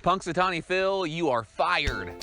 Punxsutawney Phil, you are fired.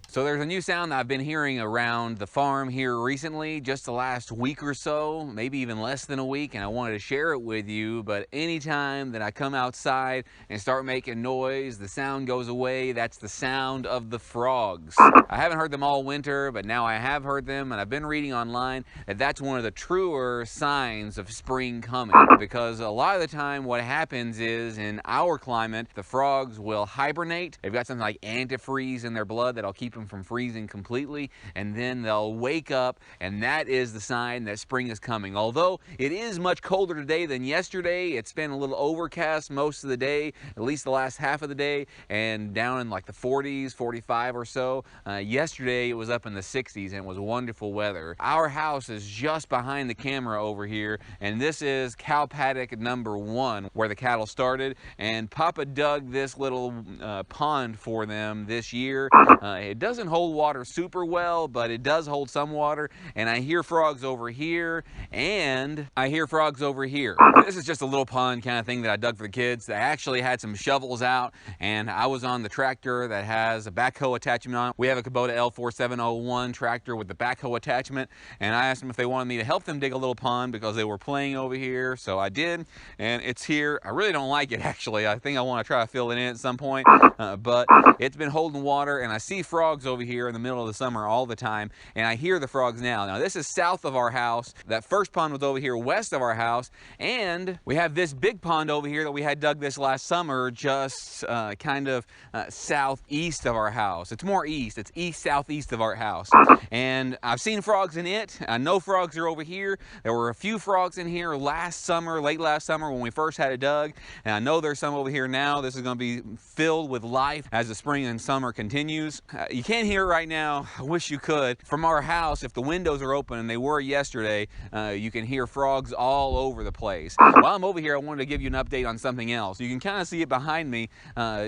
So there's a new sound that I've been hearing around the farm here recently, just the last week or so, maybe even less than a week, and I wanted to share it with you. But anytime that I come outside and start making noise, the sound goes away. That's the sound of the frogs. I haven't heard them all winter, but now I have heard them, and I've been reading online that that's one of the truer signs of spring coming, because a lot of the time what happens is in our climate, the frogs will hibernate. They've got something like antifreeze in their blood that'll keep them from freezing completely, and then they'll wake up, and that is the sign that spring is coming. Although it is much colder today than yesterday, it's been a little overcast most of the day, at least the last half of the day, and down in like the 40s, 45 or so. Yesterday it was up in the 60s and it was wonderful weather. Our house is just behind the camera over here, and this is cow paddock number 1 where the cattle started, and Papa dug this little pond for them this year. It doesn't hold water super well, but it does hold some water, and I hear frogs over here, and I hear frogs over here. This is just a little pond kind of thing that I dug for the kids. I actually had some shovels out, and I was on the tractor that has a backhoe attachment on it. We have a Kubota L4701 tractor with the backhoe attachment, and I asked them if they wanted me to help them dig a little pond because they were playing over here, so I did, and it's here. I really don't like it, actually. I think I want to try to fill it in at some point, but it's been holding water, and I see frogs over here in the middle of the summer all the time, and I hear the frogs now. Now this is south of our house. That first pond was over here west of our house, and we have this big pond over here that we had dug this last summer just kind of southeast of our house. It's more east. It's east southeast of our house, and I've seen frogs in it. I know frogs are over here. There were a few frogs in here last summer, late last summer when we first had it dug, and I know there's some over here now. This is going to be filled with life as the spring and summer continues. You can't hear it right now. I wish you could. From our house, if the windows are open, and they were yesterday, you can hear frogs all over the place. While I'm over here, I wanted to give you an update on something else. You can kind of see it behind me.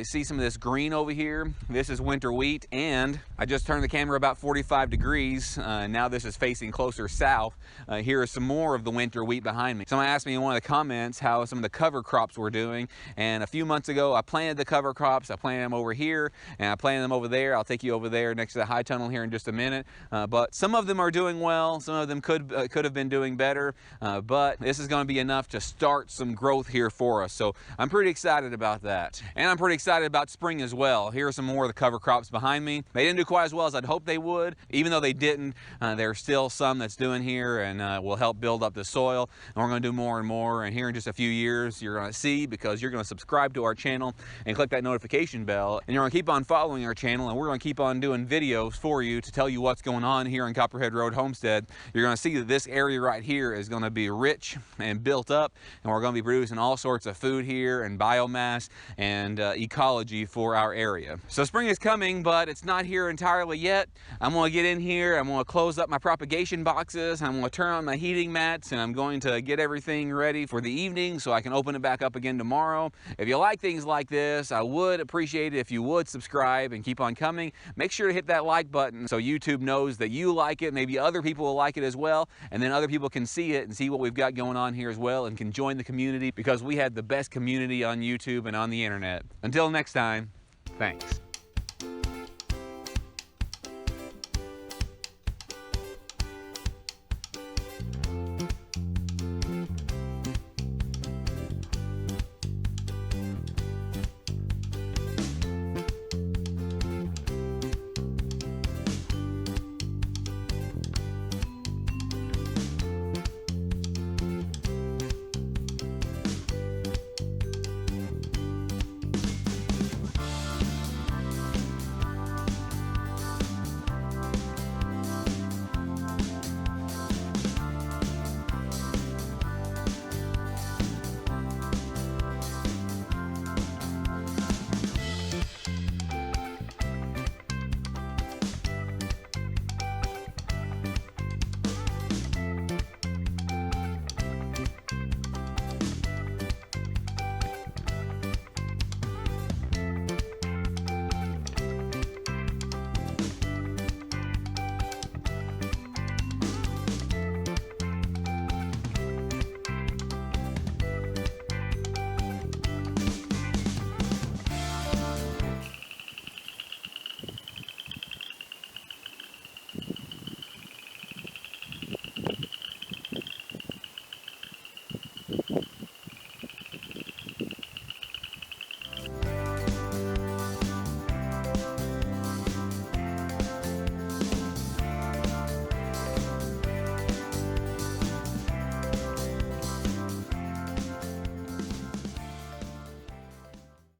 See some of this green over here? This is winter wheat, and I just turned the camera about 45 degrees. Now this is facing closer south. Here is some more of the winter wheat behind me. Someone asked me in one of the comments how some of the cover crops were doing, and a few months ago I planted the cover crops. I planted them over here, and I planted them over there. I'll take you over there next to the high tunnel here in just a minute. But some of them are doing well. Some of them could have been doing better. But this is going to be enough to start some growth here for us. So I'm pretty excited about that. And I'm pretty excited about spring as well. Here are some more of the cover crops behind me. They didn't do quite as well as I'd hoped they would. Even though they didn't, there's still some that's doing here, and will help build up the soil. And we're going to do more and more. And here in just a few years, you're going to see, because you're going to subscribe to our channel and click that notification bell. And you're going to keep on following our channel, and we're going to keep on doing videos for you to tell you what's going on here in Copperhead Road Homestead. You're going to see that this area right here is going to be rich and built up, and we're going to be producing all sorts of food here and biomass and ecology for our area. So spring is coming, but it's not here entirely yet. I'm going to get in here, I'm going to close up my propagation boxes, I'm going to turn on my heating mats, and I'm going to get everything ready for the evening so I can open it back up again tomorrow. If you like things like this, I would appreciate it if you would subscribe and keep on coming. Make sure to hit that like button so YouTube knows that you like it. Maybe other people will like it as well, and then other people can see it and see what we've got going on here as well, and can join the community, because we have the best community on YouTube and on the internet. Until next time, thanks.